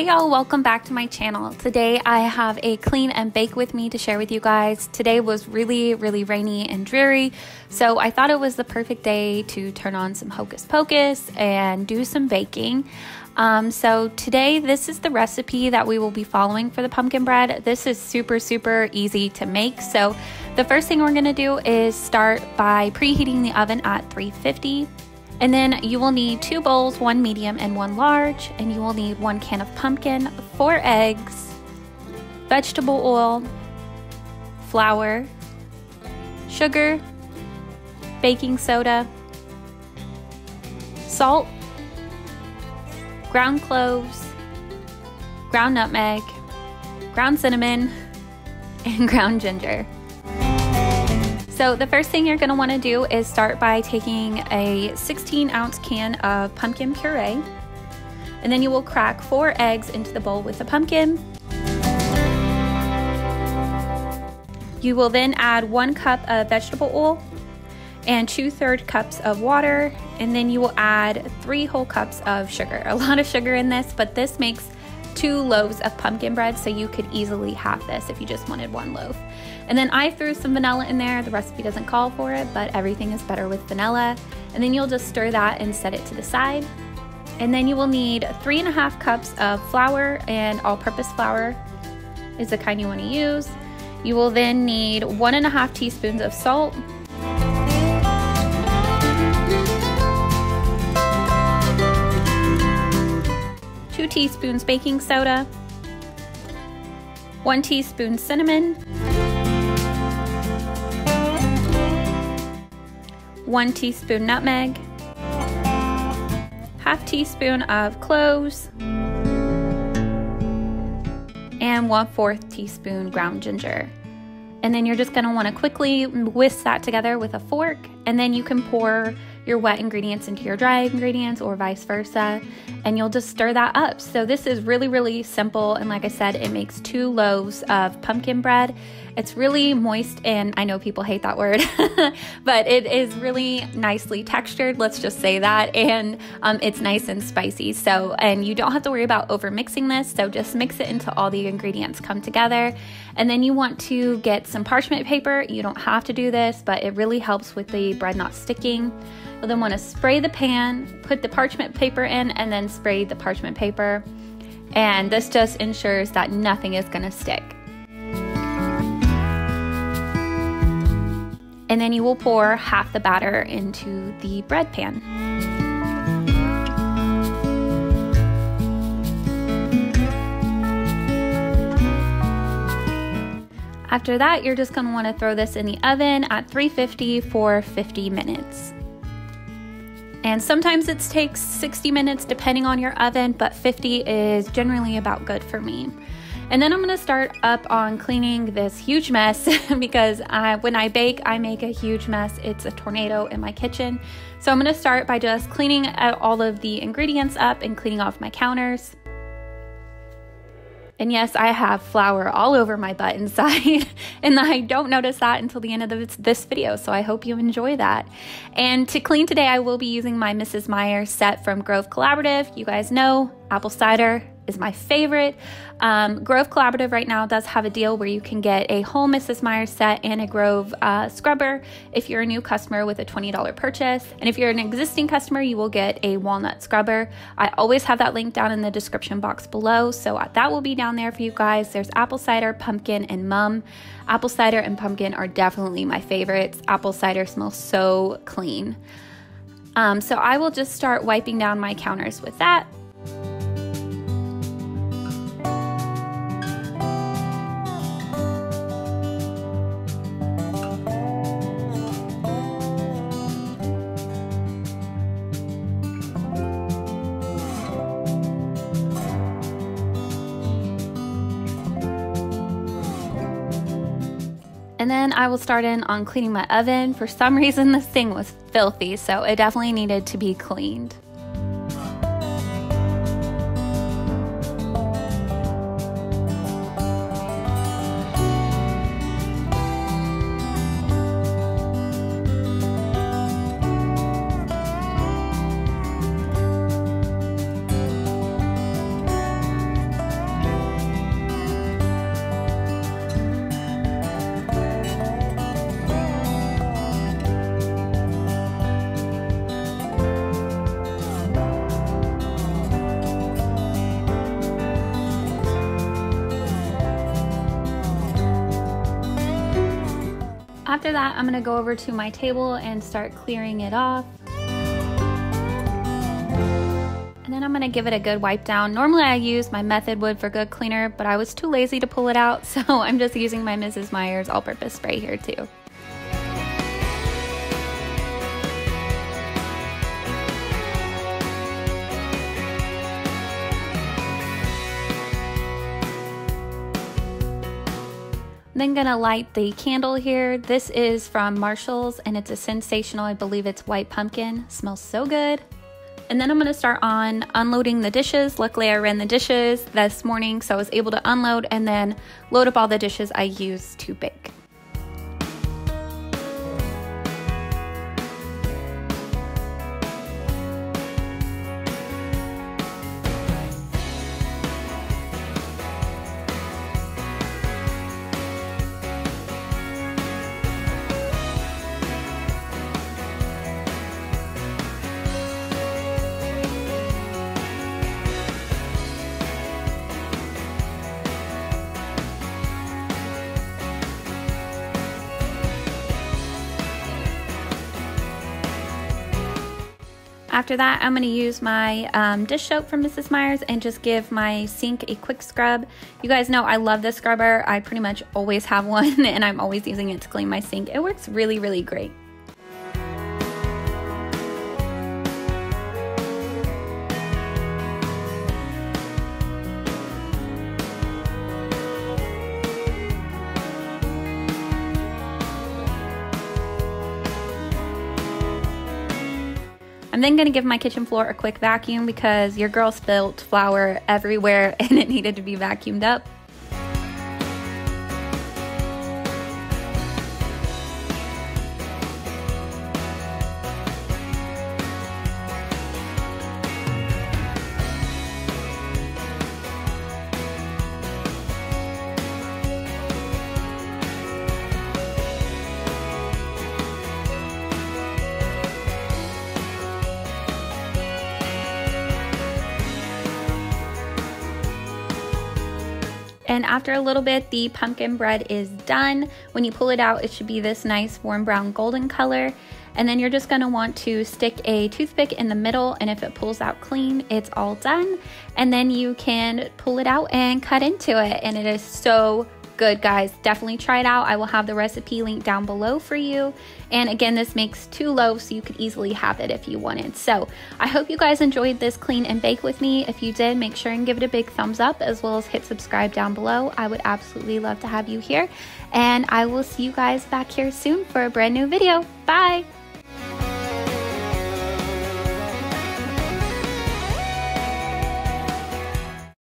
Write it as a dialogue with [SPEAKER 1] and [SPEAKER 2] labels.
[SPEAKER 1] y'all, welcome back to my channel. Today I have a clean and bake with me to share with you guys. Today was really rainy and dreary, so I thought it was the perfect day to turn on some Hocus Pocus and do some baking. So today this is the recipe that we will be following for the pumpkin bread. This is super easy to make. So the first thing we're gonna do is start by preheating the oven at 350. And then you will need 2 bowls, 1 medium and 1 large, and you will need 1 can of pumpkin, 4 eggs, vegetable oil, flour, sugar, baking soda, salt, ground cloves, ground nutmeg, ground cinnamon, and ground ginger. So the first thing you're going to want to do is start by taking a 16-ounce can of pumpkin puree, and then you will crack 4 eggs into the bowl with the pumpkin. You will then add 1 cup of vegetable oil and 2/3 cups of water, and then you will add 3 whole cups of sugar. A lot of sugar in this, but this makes 2 loaves of pumpkin bread, so you could easily have this if you just wanted 1 loaf. And then I threw some vanilla in there. The recipe doesn't call for it, but everything is better with vanilla. And then you'll just stir that and set it to the side. And then you will need 3.5 cups of flour, and all-purpose flour is the kind you want to use. You will then need 1.5 teaspoons of salt, 2 teaspoons baking soda, 1 teaspoon cinnamon, 1 teaspoon nutmeg, 1/2 teaspoon of cloves, and 1/4 teaspoon ground ginger. And then you're just going to want to quickly whisk that together with a fork, and then you can pour your wet ingredients into your dry ingredients or vice versa, and you'll just stir that up. So this is really simple, and like I said, it makes 2 loaves of pumpkin bread. It's really moist, and I know people hate that word, but it is really nicely textured, let's just say that, and it's nice and spicy. So, and you don't have to worry about over mixing this, so just mix it until all the ingredients come together. And then you want to get some parchment paper. You don't have to do this, but it really helps with the bread not sticking. You'll then want to spray the pan, put the parchment paper in, and then spray the parchment paper. And this just ensures that nothing is going to stick. And then you will pour half the batter into the bread pan. After that, you're just going to want to throw this in the oven at 350 for 50 minutes. And sometimes it takes 60 minutes depending on your oven, but 50 is generally about good for me. And then I'm going to start up on cleaning this huge mess because when I bake, I make a huge mess. It's a tornado in my kitchen. So I'm going to start by just cleaning all of the ingredients up and cleaning off my counters. And yes, I have flour all over my butt inside, and I don't notice that until the end of this video, so I hope you enjoy that. And to clean today, I will be using my Mrs. Meyer set from Grove Collaborative. You guys know apple cider is my favorite. Grove Collaborative right now does have a deal where you can get a whole Mrs. Meyer set and a Grove scrubber if you're a new customer with a $20 purchase. And if you're an existing customer, you will get a walnut scrubber. I always have that link down in the description box below, so that will be down there for you guys. There's apple cider, pumpkin, and mum. Apple cider and pumpkin are definitely my favorites. Apple cider smells so clean. So I will just start wiping down my counters with that. And then I will start in on cleaning my oven. For some reason, this thing was filthy, so it definitely needed to be cleaned. After that, I'm gonna go over to my table and start clearing it off. And then I'm gonna give it a good wipe down. Normally I use my Method Wood for Good cleaner, but I was too lazy to pull it out, so I'm just using my Mrs. Meyer's all-purpose spray here too. Then gonna light the candle here. This is from Marshall's and it's a sensational, I believe it's white pumpkin. Smells so good. And then I'm gonna start on unloading the dishes. Luckily I ran the dishes this morning, so I was able to unload and then load up all the dishes I used to bake. After that, I'm going to use my dish soap from Mrs. Meyer's and just give my sink a quick scrub. You guys know I love this scrubber. I pretty much always have one and I'm always using it to clean my sink. It works really, really great. I'm then going to give my kitchen floor a quick vacuum because your girl spilled flour everywhere and it needed to be vacuumed up. And after a little bit, the pumpkin bread is done. When you pull it out, it should be this nice warm brown golden color. And then you're just gonna want to stick a toothpick in the middle, and if it pulls out clean, it's all done. And then you can pull it out and cut into it. And it is so good, guys. Definitely try it out. I will have the recipe linked down below for you. And again, this makes 2 loaves, so you could easily have it if you wanted. So I hope you guys enjoyed this clean and bake with me. If you did, make sure and give it a big thumbs up, as well as hit subscribe down below. I would absolutely love to have you here. And I will see you guys back here soon for a brand new video. Bye.